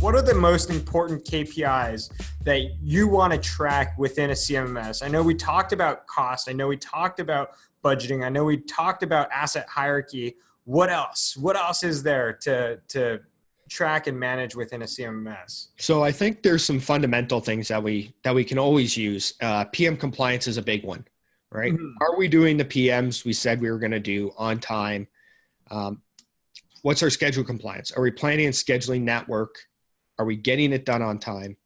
what are the most important KPIs that you want to track within a CMMS? I know we talked about cost. I know we talked about budgeting. I know we talked about asset hierarchy. What else? What else is there to track and manage within a CMMS? So I think there's some fundamental things that we can always use. PM compliance is a big one, right? Mm-hmm. Are we doing the PMs we said we were going to do on time? What's our schedule compliance? Are we planning and scheduling that work? Are we getting it done on time?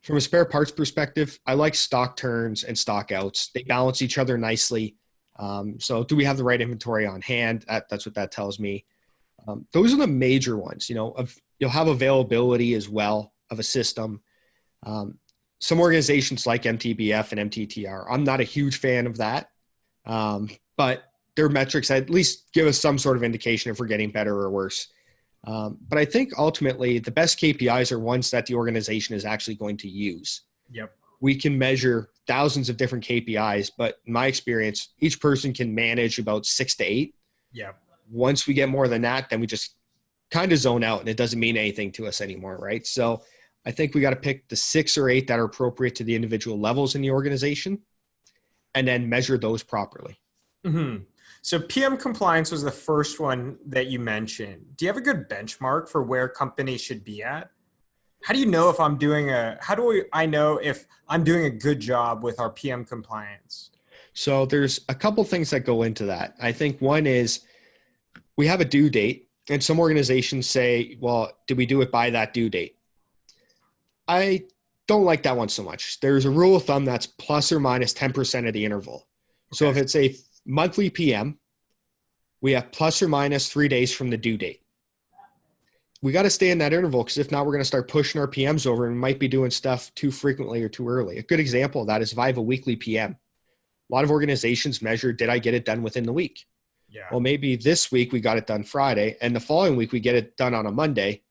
From a spare parts perspective, I like stock turns and stock outs. They balance each other nicely. So do we have the right inventory on hand? That's what that tells me. Those are the major ones. You'll have availability as well of a system. Some organizations like MTBF and MTTR, I'm not a huge fan of that, but their metrics at least give us some sort of indication if we're getting better or worse. But I think ultimately the best KPIs are ones that the organization is actually going to use. Yep. We can measure thousands of different KPIs, but in my experience, each person can manage about 6 to 8. Yep. Once we get more than that, then we just kind of zone out and it doesn't mean anything to us anymore, right? So I think we got to pick the 6 or 8 that are appropriate to the individual levels in the organization and then measure those properly. Mm-hmm. So PM compliance was the first one that you mentioned. Do you have a good benchmark for where companies should be at? How do you know if I know if I'm doing a good job with our PM compliance? So there's a couple things that go into that. I think one is we have a due date, and some organizations say, well, did we do it by that due date? I don't like that one so much. There's a rule of thumb that's plus or minus 10% of the interval. Okay. So if it's a monthly PM, we have plus or minus 3 days from the due date. We got to stay in that interval because if not, we're going to start pushing our PMs over and we might be doing stuff too frequently or too early. A good example of that is if I have a weekly PM. A lot of organizations measure, did I get it done within the week? Yeah. Well, maybe this week we got it done Friday and the following week we get it done on a Monday.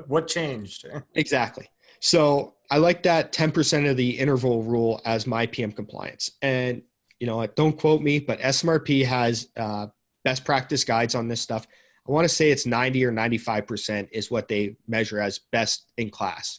What changed? Exactly. So I like that 10% of the interval rule as my PM compliance. And don't quote me, but SMRP has best practice guides on this stuff. I want to say it's 90 or 95% is what they measure as best in class.